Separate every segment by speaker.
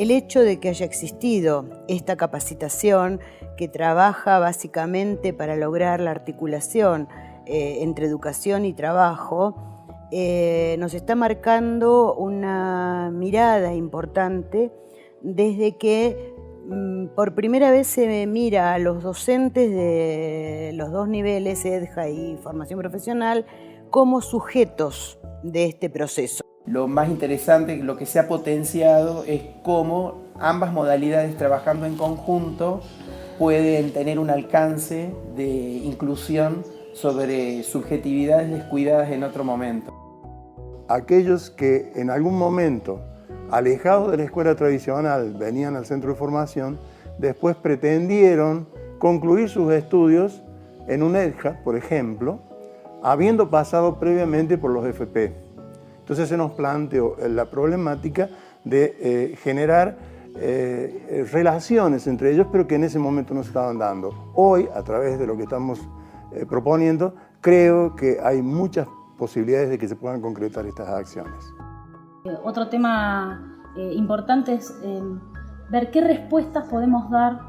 Speaker 1: El hecho de que haya existido esta capacitación que trabaja básicamente para lograr la articulación entre educación y trabajo, nos está marcando una mirada importante desde que por primera vez se mira a los docentes de los dos niveles, EDJA y formación profesional, como sujetos de este proceso.
Speaker 2: Lo más interesante, lo que se ha potenciado es cómo ambas modalidades trabajando en conjunto pueden tener un alcance de inclusión sobre subjetividades descuidadas en otro momento.
Speaker 3: Aquellos que en algún momento, alejados de la escuela tradicional, venían al centro de formación, después pretendieron concluir sus estudios en un EDJA, por ejemplo, habiendo pasado previamente por los FP. Entonces se nos planteó la problemática de generar relaciones entre ellos, pero que en ese momento no se estaban dando. Hoy, a través de lo que estamos proponiendo, creo que hay muchas posibilidades de que se puedan concretar estas acciones.
Speaker 4: Otro tema importante es ver qué respuestas podemos dar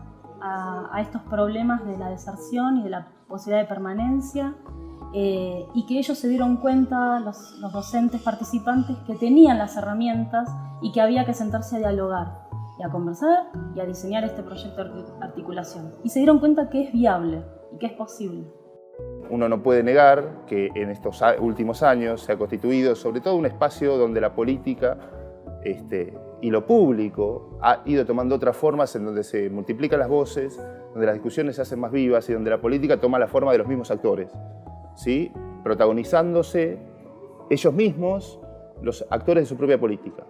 Speaker 4: a estos problemas de la deserción y de la posibilidad de permanencia, y que ellos se dieron cuenta, los docentes participantes, que tenían las herramientas y que había que sentarse a dialogar y a conversar y a diseñar este proyecto de articulación. Y se dieron cuenta que es viable y que es posible.
Speaker 5: Uno no puede negar que en estos últimos años se ha constituido sobre todo un espacio donde la política y lo público ha ido tomando otras formas, en donde se multiplican las voces, donde las discusiones se hacen más vivas y donde la política toma la forma de los mismos actores, ¿sí? Protagonizándose ellos mismos, los actores de su propia política.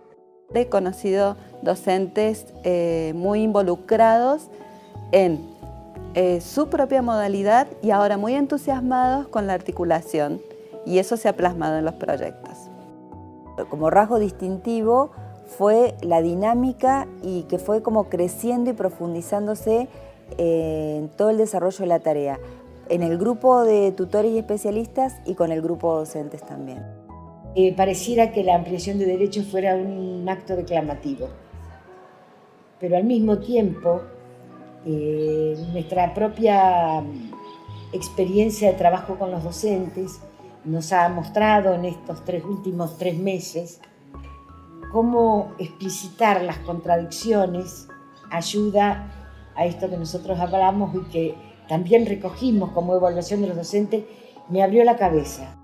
Speaker 6: He conocido docentes muy involucrados en su propia modalidad y ahora muy entusiasmados con la articulación, y eso se ha plasmado en los proyectos.
Speaker 7: Como rasgo distintivo fue la dinámica y que fue como creciendo y profundizándose en todo el desarrollo de la tarea, en el grupo de tutores y especialistas y con el grupo de docentes también.
Speaker 8: Pareciera que la ampliación de derechos fuera un acto declamativo, pero al mismo tiempo nuestra propia experiencia de trabajo con los docentes nos ha mostrado en estos últimos 3 meses cómo explicitar las contradicciones ayuda a esto que nosotros hablamos y que también recogimos como evaluación de los docentes. Me abrió la cabeza.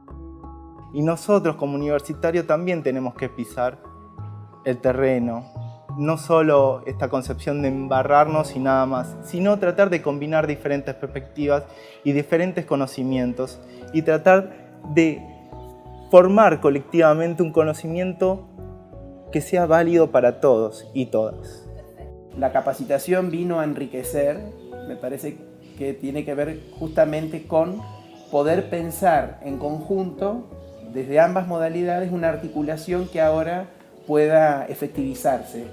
Speaker 9: Y nosotros como universitarios también tenemos que pisar el terreno. No solo esta concepción de embarrarnos y nada más, sino tratar de combinar diferentes perspectivas y diferentes conocimientos y tratar de formar colectivamente un conocimiento que sea válido para todos y todas.
Speaker 2: La capacitación vino a enriquecer, me parece que tiene que ver justamente con poder pensar en conjunto desde ambas modalidades una articulación que ahora pueda efectivizarse.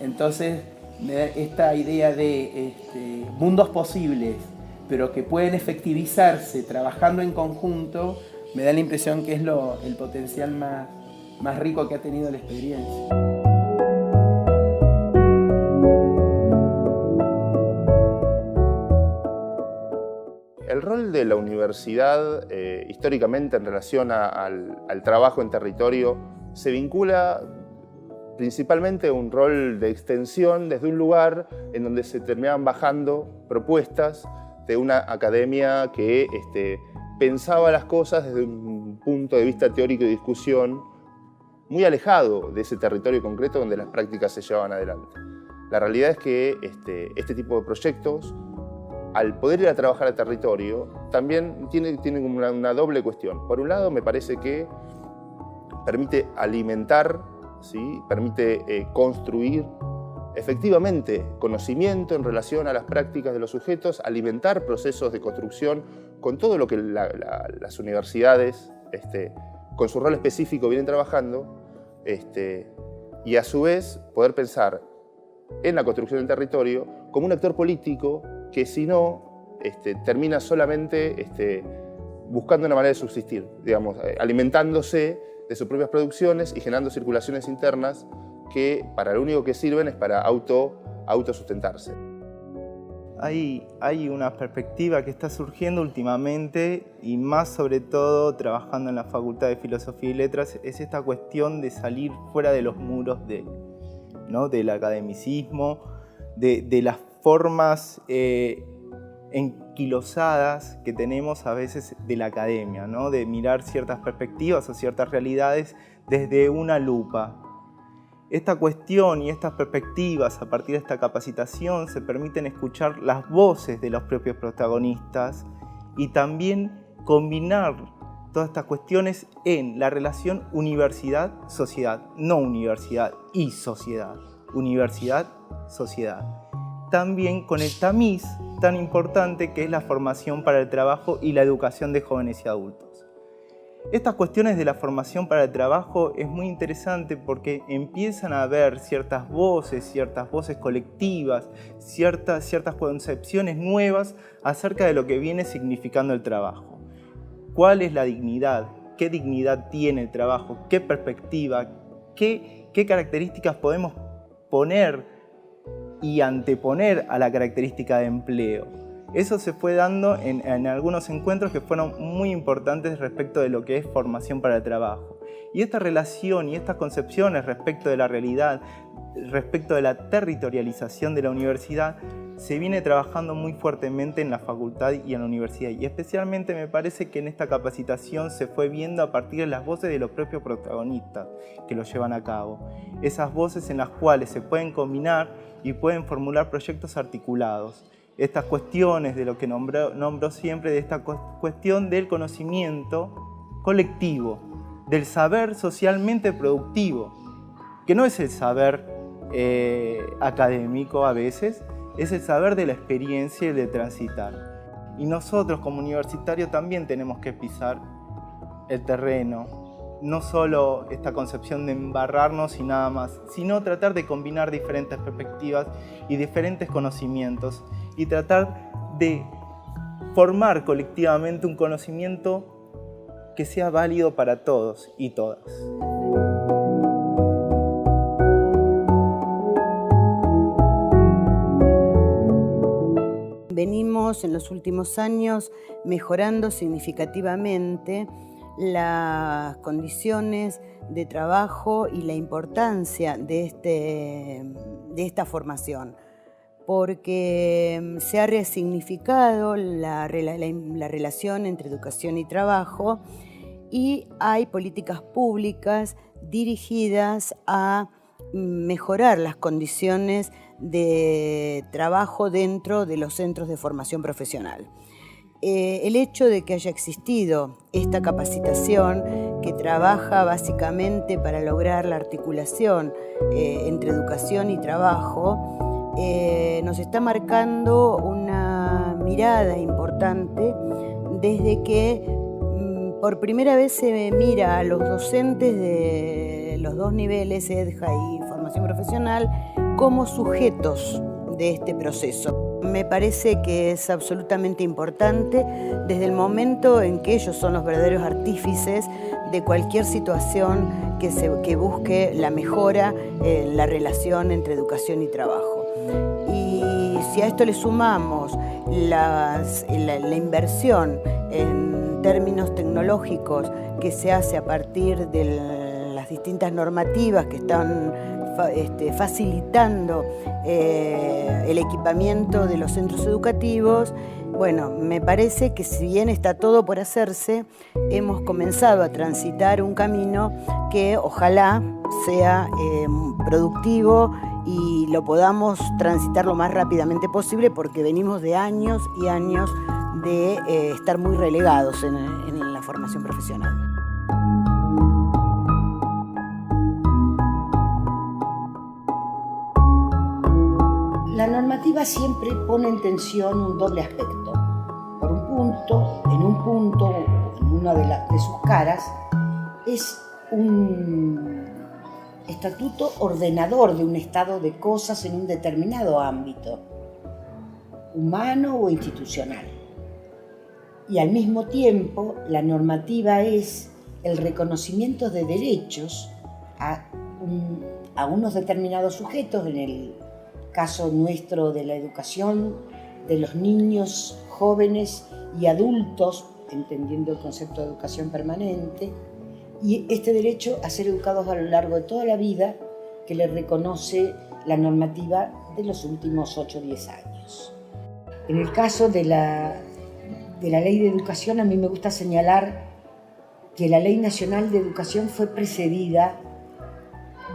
Speaker 2: Entonces, esta idea de mundos posibles, pero que pueden efectivizarse trabajando en conjunto, me da la impresión que es el potencial más rico que ha tenido la experiencia.
Speaker 5: El rol de la universidad, históricamente en relación al trabajo en territorio, se vincula principalmente a un rol de extensión desde un lugar en donde se terminaban bajando propuestas de una academia que pensaba las cosas desde un punto de vista teórico y discusión muy alejado de ese territorio concreto donde las prácticas se llevaban adelante. La realidad es que este tipo de proyectos, al poder ir a trabajar al territorio, también tiene como una doble cuestión. Por un lado, me parece que permite alimentar, ¿sí? Permite construir efectivamente conocimiento en relación a las prácticas de los sujetos, alimentar procesos de construcción con todo lo que las universidades, con su rol específico, vienen trabajando, y a su vez poder pensar en la construcción del territorio como un actor político que si no, termina solamente buscando una manera de subsistir, digamos, alimentándose de sus propias producciones y generando circulaciones internas que para lo único que sirven es para autosustentarse.
Speaker 9: Hay una perspectiva que está surgiendo últimamente, y más sobre todo trabajando en la Facultad de Filosofía y Letras, es esta cuestión de salir fuera de los muros del academicismo, de las formas enquilosadas que tenemos a veces de la academia, ¿no? De mirar ciertas perspectivas o ciertas realidades desde una lupa. Esta cuestión y estas perspectivas a partir de esta capacitación se permiten escuchar las voces de los propios protagonistas y también combinar todas estas cuestiones en la relación universidad-sociedad, no universidad y sociedad, universidad-sociedad. También con el tamiz tan importante que es la formación para el trabajo y la educación de jóvenes y adultos. Estas cuestiones de la formación para el trabajo es muy interesante porque empiezan a haber ciertas voces colectivas, ciertas concepciones nuevas acerca de lo que viene significando el trabajo. ¿Cuál es la dignidad? ¿Qué dignidad tiene el trabajo? ¿Qué perspectiva? ¿Qué características podemos poner y anteponer a la característica de empleo? Eso se fue dando en algunos encuentros que fueron muy importantes respecto de lo que es formación para el trabajo. Y esta relación y estas concepciones respecto de la realidad, respecto de la territorialización de la universidad, se viene trabajando muy fuertemente en la facultad y en la universidad. Y especialmente me parece que en esta capacitación se fue viendo a partir de las voces de los propios protagonistas que lo llevan a cabo. Esas voces en las cuales se pueden combinar y pueden formular proyectos articulados. Estas cuestiones de lo que nombro siempre, de esta cuestión del conocimiento colectivo, del saber socialmente productivo, que no es el saber académico a veces, es el saber de la experiencia y de transitar. Y nosotros como universitarios también tenemos que pisar el terreno, no solo esta concepción de embarrarnos y nada más, sino tratar de combinar diferentes perspectivas y diferentes conocimientos y tratar de formar colectivamente un conocimiento que sea válido para todos y todas.
Speaker 1: Venimos en los últimos años mejorando significativamente las condiciones de trabajo y la importancia de esta formación, porque se ha resignificado la relación entre educación y trabajo y hay políticas públicas dirigidas a mejorar las condiciones de trabajo dentro de los centros de formación profesional. El hecho de que haya existido esta capacitación que trabaja básicamente para lograr la articulación entre educación y trabajo nos está marcando una mirada importante desde que por primera vez se mira a los docentes de los dos niveles, EDJA y formación profesional, como sujetos de este proceso. Me parece que es absolutamente importante desde el momento en que ellos son los verdaderos artífices de cualquier situación que busque la mejora en la relación entre educación y trabajo. Y si a esto le sumamos la inversión en términos tecnológicos que se hace a partir de las distintas normativas que están facilitando el equipamiento de los centros educativos, bueno, me parece que si bien está todo por hacerse, hemos comenzado a transitar un camino que ojalá sea productivo y lo podamos transitar lo más rápidamente posible, porque venimos de años y años de estar muy relegados en la formación profesional.
Speaker 8: La normativa siempre pone en tensión un doble aspecto. Por un punto, en una de sus caras, es un estatuto ordenador de un estado de cosas en un determinado ámbito, humano o institucional. Y al mismo tiempo, la normativa es el reconocimiento de derechos a a unos determinados sujetos, en el caso nuestro de la educación de los niños, jóvenes y adultos, entendiendo el concepto de educación permanente, y este derecho a ser educados a lo largo de toda la vida que le reconoce la normativa de los últimos 8 o 10 años. En el caso de la Ley de Educación, a mí me gusta señalar que la Ley Nacional de Educación fue precedida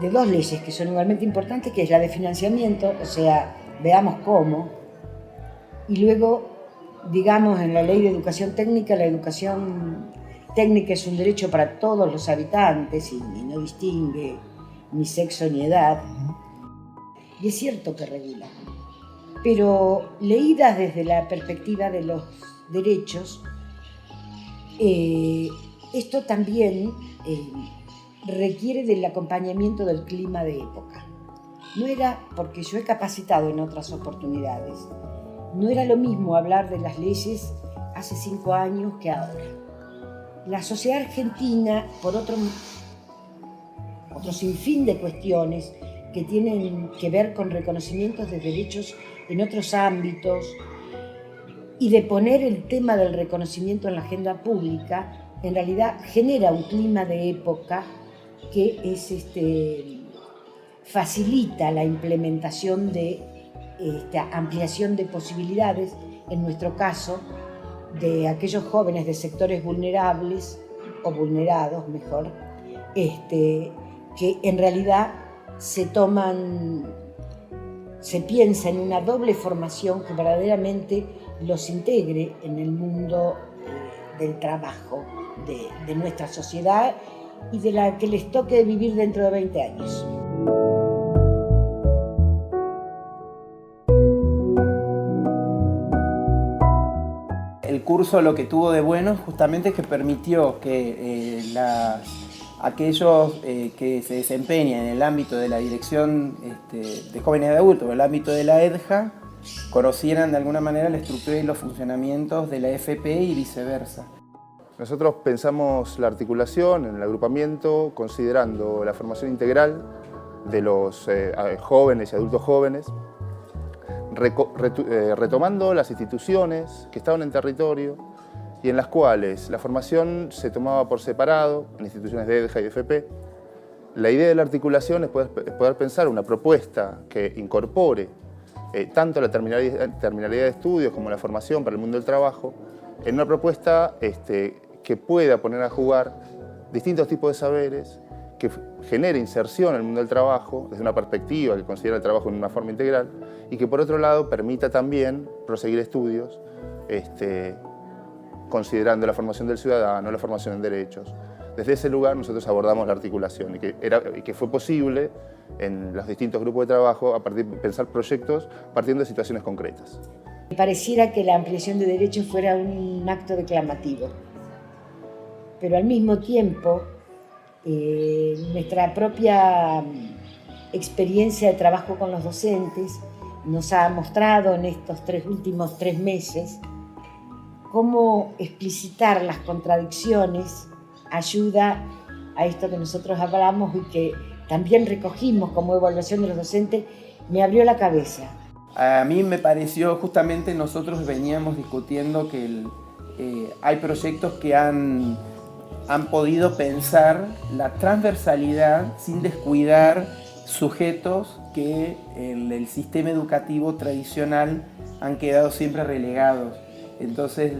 Speaker 8: de 2 leyes que son igualmente importantes, que es la de financiamiento, o sea, veamos cómo, y luego, digamos, en la Ley de Educación Técnica, la educación técnica es un derecho para todos los habitantes y no distingue ni sexo ni edad, y es cierto que regula, pero leídas desde la perspectiva de los derechos, esto también requiere del acompañamiento del clima de época. No era, porque yo he capacitado en otras oportunidades, no era lo mismo hablar de las leyes hace 5 años que ahora. La sociedad argentina, por otro sinfín de cuestiones que tienen que ver con reconocimientos de derechos en otros ámbitos y de poner el tema del reconocimiento en la agenda pública, en realidad genera un clima de época que facilita la implementación de esta ampliación de posibilidades, en nuestro caso, de aquellos jóvenes de sectores vulnerables, o vulnerados mejor, que en realidad se piensa en una doble formación que verdaderamente los integre en el mundo del trabajo de nuestra sociedad y de la que les toque vivir dentro de 20 años.
Speaker 2: El curso lo que tuvo de bueno justamente es que permitió que aquellos que se desempeñan en el ámbito de la dirección de jóvenes y adultos, o el ámbito de la EDJA, conocieran de alguna manera la estructura y los funcionamientos de la FP y viceversa.
Speaker 5: Nosotros pensamos la articulación en el agrupamiento considerando la formación integral de los jóvenes y adultos jóvenes, retomando las instituciones que estaban en territorio y en las cuales la formación se tomaba por separado, en instituciones de EDJA y de FP. La idea de la articulación es poder pensar una propuesta que incorpore tanto la terminalidad de estudios como la formación para el mundo del trabajo, en una propuesta que pueda poner a jugar distintos tipos de saberes, que genere inserción en el mundo del trabajo desde una perspectiva que considera el trabajo en una forma integral y que por otro lado permita también proseguir estudios considerando la formación del ciudadano, la formación en derechos. Desde ese lugar nosotros abordamos la articulación y que fue posible en los distintos grupos de trabajo a partir de pensar proyectos partiendo de situaciones concretas.
Speaker 8: Pareciera que la ampliación de derechos fuera un acto declamativo, pero al mismo tiempo nuestra propia experiencia de trabajo con los docentes nos ha mostrado en estos últimos 3 meses cómo explicitar las contradicciones ayuda a esto que nosotros hablamos y que también recogimos como evaluación de los docentes, me abrió la cabeza.
Speaker 2: A mí me pareció, justamente nosotros veníamos discutiendo que hay proyectos que han podido pensar la transversalidad sin descuidar sujetos que en el sistema educativo tradicional han quedado siempre relegados. Entonces,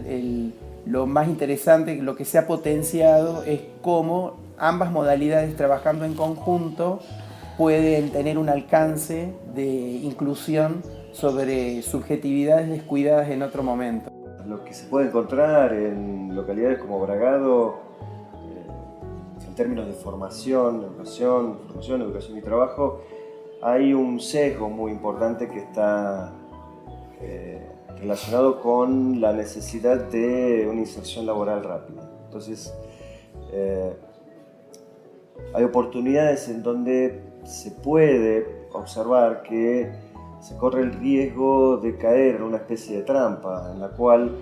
Speaker 2: lo más interesante, lo que se ha potenciado es cómo ambas modalidades trabajando en conjunto pueden tener un alcance de inclusión sobre subjetividades descuidadas en otro momento.
Speaker 10: Lo que se puede encontrar en localidades como Bragado, en términos de formación, educación y trabajo, hay un sesgo muy importante que está relacionado con la necesidad de una inserción laboral rápida. Entonces, hay oportunidades en donde se puede observar que se corre el riesgo de caer en una especie de trampa, en la cual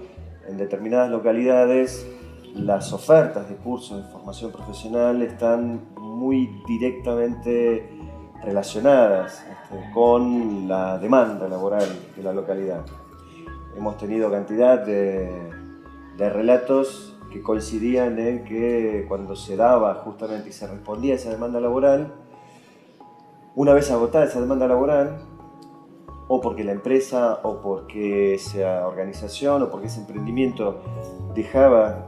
Speaker 10: en determinadas localidades las ofertas de cursos de formación profesional están muy directamente relacionadas con la demanda laboral de la localidad. Hemos tenido cantidad de relatos que coincidían en que cuando se daba justamente y se respondía a esa demanda laboral, una vez agotada esa demanda laboral, o porque la empresa, o porque esa organización, o porque ese emprendimiento dejaba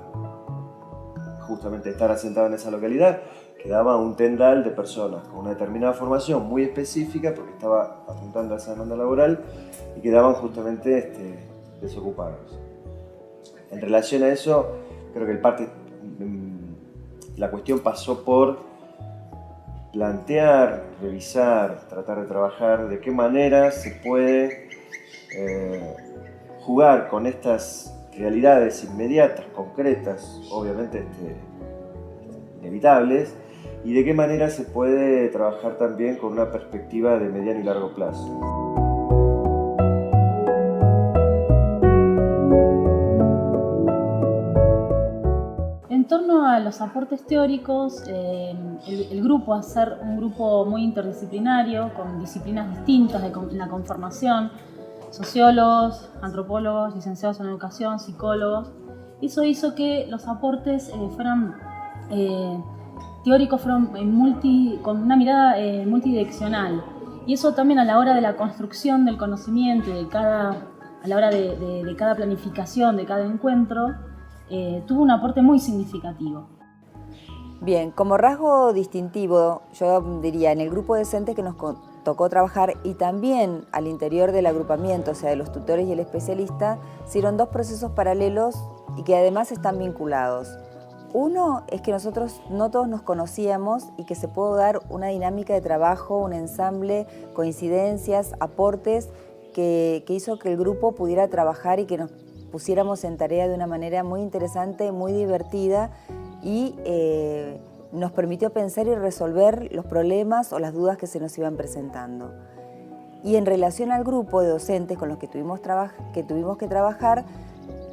Speaker 10: justamente estar asentado en esa localidad, quedaba un tendal de personas con una determinada formación muy específica, porque estaba apuntando a esa demanda laboral, y quedaban justamente desocupados. En relación a eso, creo que la cuestión pasó por plantear, revisar, tratar de trabajar de qué manera se puede jugar con estas realidades inmediatas, concretas, obviamente inevitables, y de qué manera se puede trabajar también con una perspectiva de mediano y largo plazo.
Speaker 4: En torno a los aportes teóricos, el grupo, al ser un grupo muy interdisciplinario, con disciplinas distintas en la conformación, sociólogos, antropólogos, licenciados en educación, psicólogos, eso hizo que los aportes fueran teóricos, fueron con una mirada multidireccional. Y eso también a la hora de la construcción del conocimiento, a la hora de cada planificación, de cada encuentro, tuvo un aporte muy significativo.
Speaker 7: Bien, como rasgo distintivo, yo diría, en el grupo docente que nos tocó trabajar y también al interior del agrupamiento, o sea, de los tutores y el especialista, se hicieron dos procesos paralelos y que además están vinculados. Uno es que nosotros no todos nos conocíamos y que se pudo dar una dinámica de trabajo, un ensamble, coincidencias, aportes que hizo que el grupo pudiera trabajar y que nos pusiéramos en tarea de una manera muy interesante, muy divertida y nos permitió pensar y resolver los problemas o las dudas que se nos iban presentando. Y en relación al grupo de docentes con los que tuvimos que trabajar,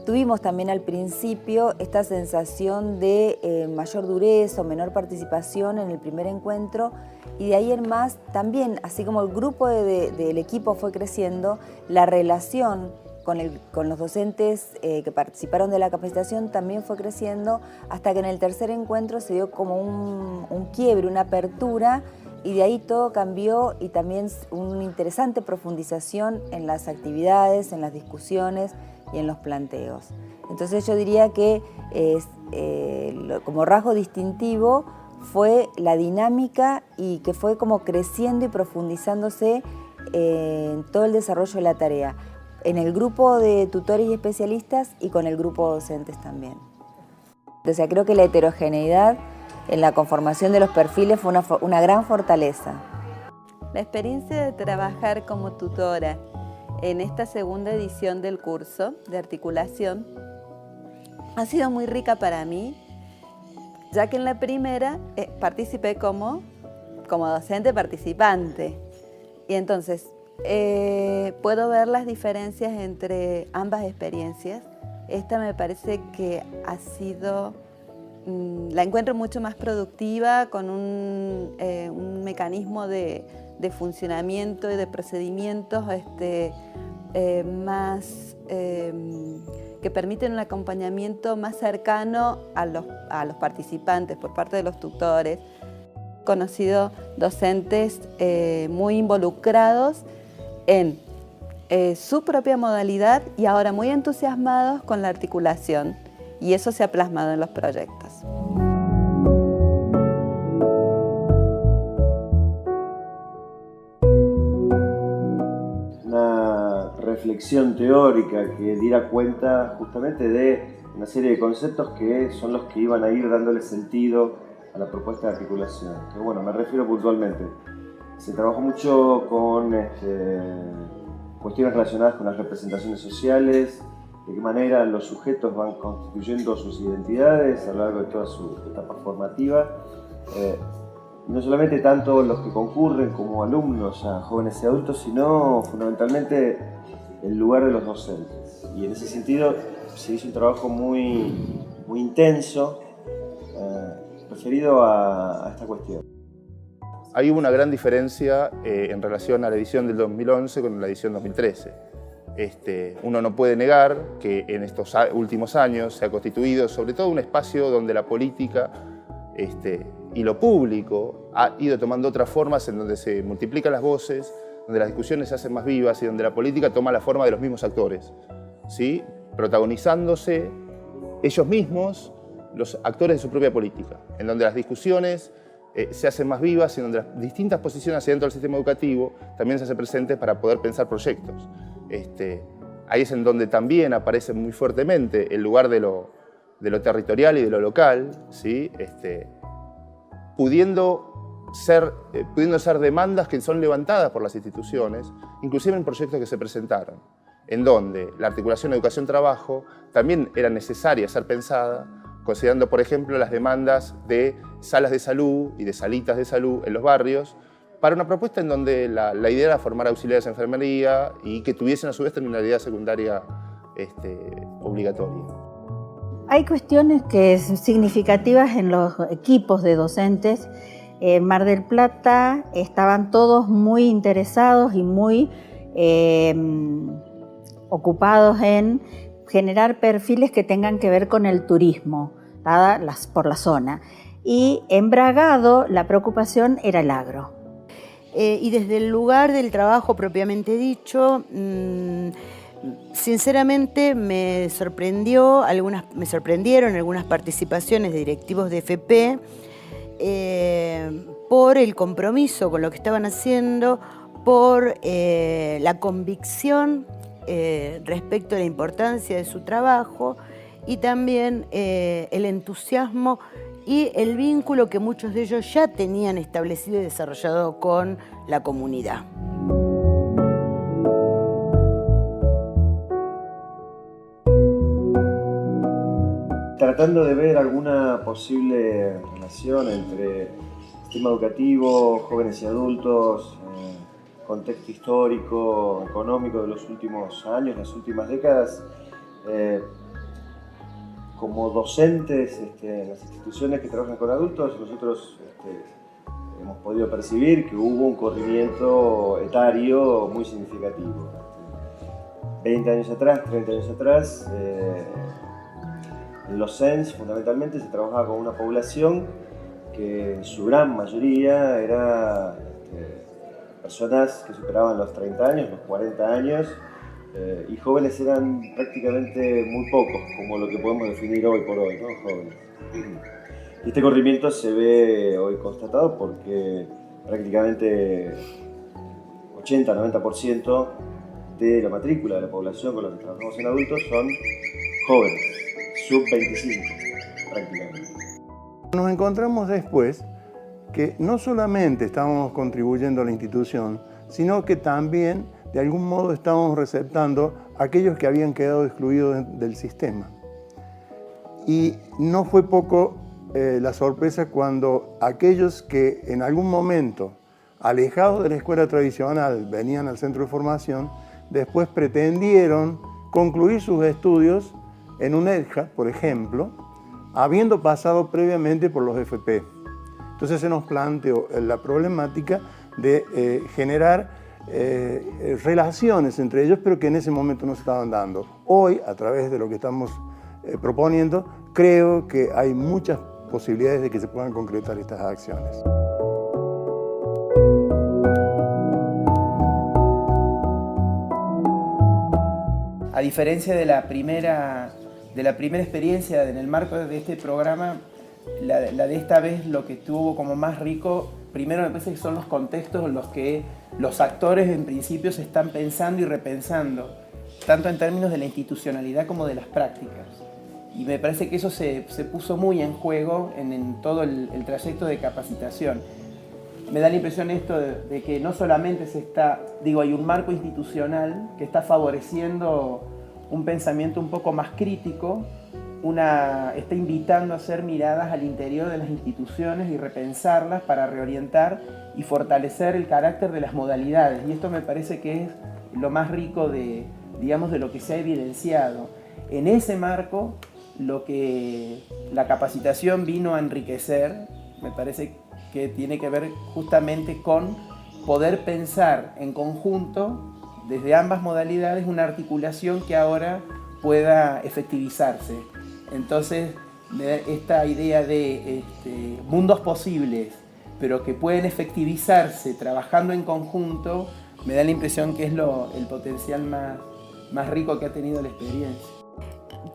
Speaker 7: tuvimos también al principio esta sensación de mayor dureza o menor participación en el primer encuentro y de ahí en más también, así como el grupo del equipo fue creciendo, la relación con los docentes que participaron de la capacitación también fue creciendo hasta que en el tercer encuentro se dio como un quiebre, una apertura y de ahí todo cambió y también una interesante profundización en las actividades, en las discusiones y en los planteos. Entonces yo diría que como rasgo distintivo fue la dinámica y que fue como creciendo y profundizándose en todo el desarrollo de la tarea, en el grupo de tutores y especialistas y con el grupo de docentes también. O sea, creo que la heterogeneidad en la conformación de los perfiles fue una gran fortaleza.
Speaker 6: La experiencia de trabajar como tutora en esta segunda edición del curso de articulación ha sido muy rica para mí, ya que en la primera participé como docente participante. Y entonces puedo ver las diferencias entre ambas experiencias. Esta me parece que ha sido, la encuentro mucho más productiva, con un mecanismo de funcionamiento y de procedimientos más que permiten un acompañamiento más cercano a los participantes por parte de los tutores. He conocido docentes muy involucrados en su propia modalidad y ahora muy entusiasmados con la articulación, y eso se ha plasmado en los proyectos.
Speaker 10: Una reflexión teórica que diera cuenta justamente de una serie de conceptos que son los que iban a ir dándole sentido a la propuesta de articulación. Que, bueno, me refiero puntualmente. Se trabajó mucho con cuestiones relacionadas con las representaciones sociales, de qué manera los sujetos van constituyendo sus identidades a lo largo de toda su etapa formativa. No solamente tanto los que concurren como alumnos, a jóvenes y adultos, sino fundamentalmente el lugar de los docentes. Y en ese sentido se hizo un trabajo muy intenso referido a esta cuestión.
Speaker 5: ahí hubo una gran diferencia en relación a la edición del 2011 con la edición 2013. Uno no puede negar que en estos últimos años se ha constituido sobre todo un espacio donde la política y lo público ha ido tomando otras formas, en donde se multiplican las voces, donde las discusiones se hacen más vivas y donde la política toma la forma de los mismos actores, ¿sí? Protagonizándose ellos mismos, los actores de su propia política, en donde las discusiones se hacen más vivas y en donde las distintas posiciones hacia dentro del sistema educativo también se hacen presentes para poder pensar proyectos. Ahí es en donde también aparece muy fuertemente el lugar de lo territorial y de lo local, ¿sí? Pudiendo ser demandas que son levantadas por las instituciones, inclusive en proyectos que se presentaron, en donde la articulación educación-trabajo también era necesaria ser pensada, considerando, por ejemplo, las demandas de salas de salud y de salitas de salud en los barrios, para una propuesta en donde la idea era formar auxiliares de enfermería y que tuviesen a su vez terminalidad secundaria obligatoria.
Speaker 11: Hay cuestiones que son significativas en los equipos de docentes. En Mar del Plata estaban todos muy interesados y muy ocupados en generar perfiles que tengan que ver con el turismo, por la zona. Y en Bragado la preocupación era el agro.
Speaker 1: Y desde el lugar del trabajo propiamente dicho, sinceramente me sorprendieron algunas participaciones de directivos de FP por el compromiso con lo que estaban haciendo, por la convicción respecto a la importancia de su trabajo y también el entusiasmo y el vínculo que muchos de ellos ya tenían establecido y desarrollado con la comunidad.
Speaker 10: Tratando de ver alguna posible relación entre sistema educativo, jóvenes y adultos, contexto histórico, económico de los últimos años, las últimas décadas, como docentes en las instituciones que trabajan con adultos, nosotros hemos podido percibir que hubo un corrimiento etario muy significativo. 20 años atrás, 30 años atrás, en los CENS fundamentalmente se trabajaba con una población que en su gran mayoría era personas que superaban los 30 años, los 40 años, y jóvenes eran prácticamente muy pocos, como lo que podemos definir hoy por hoy, ¿no? Jóvenes. Y este corrimiento se ve hoy constatado porque prácticamente 80-90% de la matrícula de la población con la que trabajamos en adultos son jóvenes, sub-25 prácticamente.
Speaker 3: Nos encontramos después que no solamente estábamos contribuyendo a la institución, sino que también de algún modo estábamos receptando a aquellos que habían quedado excluidos del sistema. Y no fue poco la sorpresa cuando aquellos que en algún momento, alejados de la escuela tradicional, venían al centro de formación, después pretendieron concluir sus estudios en UNEDJA, por ejemplo, habiendo pasado previamente por los FP. Entonces se nos planteó la problemática de generar relaciones entre ellos, pero que en ese momento no se estaban dando. Hoy, a través de lo que estamos proponiendo, creo que hay muchas posibilidades de que se puedan concretar estas acciones.
Speaker 2: A diferencia de la primera experiencia en el marco de este programa, la de esta vez lo que tuvo como más rico, primero me parece que son los contextos en los que los actores en principio se están pensando y repensando, tanto en términos de la institucionalidad como de las prácticas. Y me parece que eso se puso muy en juego en todo el trayecto de capacitación. Me da la impresión esto de que no solamente hay un marco institucional que está favoreciendo un pensamiento un poco más crítico, está invitando a hacer miradas al interior de las instituciones y repensarlas para reorientar y fortalecer el carácter de las modalidades. Y esto me parece que es lo más rico de lo que se ha evidenciado. En ese marco, lo que la capacitación vino a enriquecer me parece que tiene que ver justamente con poder pensar en conjunto desde ambas modalidades una articulación que ahora pueda efectivizarse. Entonces, esta idea de mundos posibles, pero que pueden efectivizarse trabajando en conjunto, me da la impresión que es el potencial más rico que ha tenido la experiencia.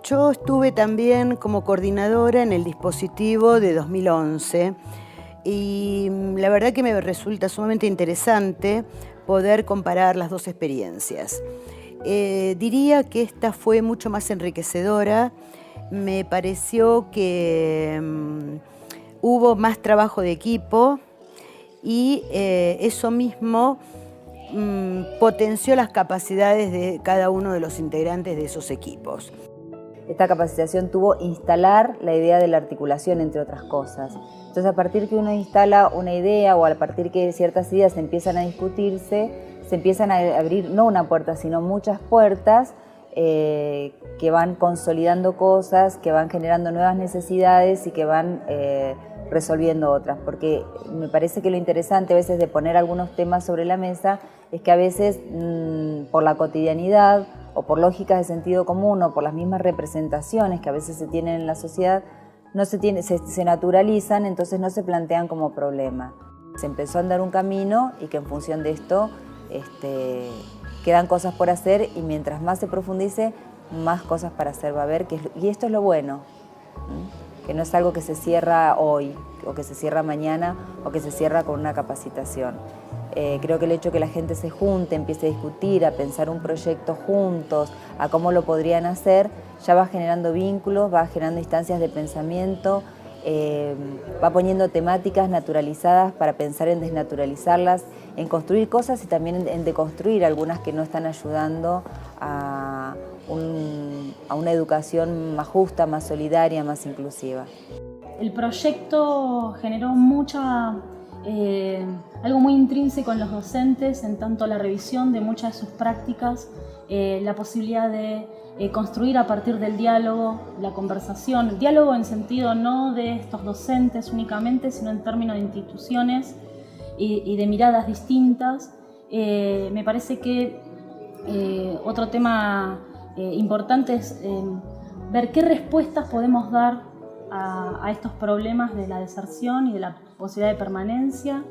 Speaker 1: Yo estuve también como coordinadora en el dispositivo de 2011 y la verdad que me resulta sumamente interesante poder comparar las dos experiencias. Diría que esta fue mucho más enriquecedora. Me pareció que hubo más trabajo de equipo y eso mismo potenció las capacidades de cada uno de los integrantes de esos equipos.
Speaker 7: Esta capacitación tuvo instalar la idea de la articulación, entre otras cosas. Entonces, a partir que uno instala una idea o a partir que ciertas ideas empiezan a discutirse, se empiezan a abrir no una puerta, sino muchas puertas que van consolidando cosas, que van generando nuevas necesidades y que van resolviendo otras. Porque me parece que lo interesante a veces de poner algunos temas sobre la mesa es que a veces por la cotidianidad o por lógicas de sentido común o por las mismas representaciones que a veces se tienen en la sociedad, se naturalizan, entonces no se plantean como problema. Se empezó a andar un camino y que en función de esto quedan cosas por hacer y mientras más se profundice, más cosas para hacer va a haber. Y esto es lo bueno, que no es algo que se cierra hoy o que se cierra mañana o que se cierra con una capacitación. Creo que el hecho de que la gente se junte, empiece a discutir, a pensar un proyecto juntos, a cómo lo podrían hacer, ya va generando vínculos, va generando instancias de pensamiento, va poniendo temáticas naturalizadas para pensar en desnaturalizarlas, en construir cosas y también en deconstruir algunas que no están ayudando a una educación más justa, más solidaria, más inclusiva.
Speaker 4: El proyecto generó algo muy intrínseco en los docentes, en tanto la revisión de muchas de sus prácticas, la posibilidad de construir a partir del diálogo, la conversación, el diálogo en sentido no de estos docentes únicamente, sino en términos de instituciones y de miradas distintas. Me parece que otro tema importante es ver qué respuestas podemos dar a estos problemas de la deserción y de la posibilidad de permanencia,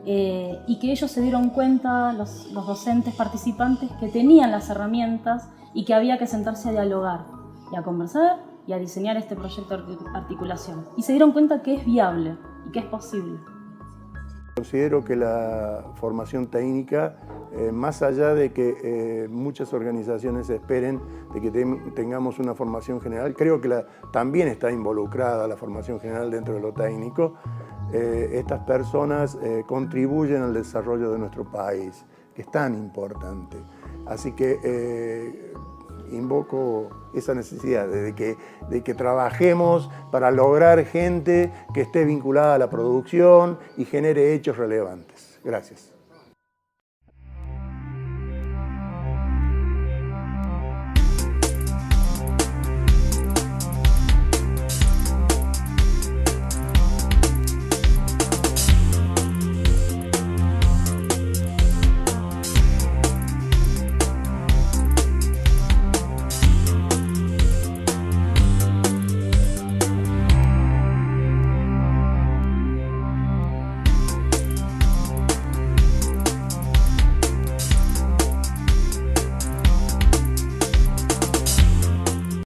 Speaker 4: y que ellos se dieron cuenta, los docentes participantes, que tenían las herramientas y que había que sentarse a dialogar y a conversar y a diseñar este proyecto de articulación. Y se dieron cuenta que es viable y que es posible.
Speaker 3: Considero que la formación técnica, más allá de que muchas organizaciones esperen de que tengamos una formación general, creo que también está involucrada la formación general dentro de lo técnico. Estas personas contribuyen al desarrollo de nuestro país, que es tan importante. Así que invoco esa necesidad de que trabajemos para lograr gente que esté vinculada a la producción y genere hechos relevantes. Gracias.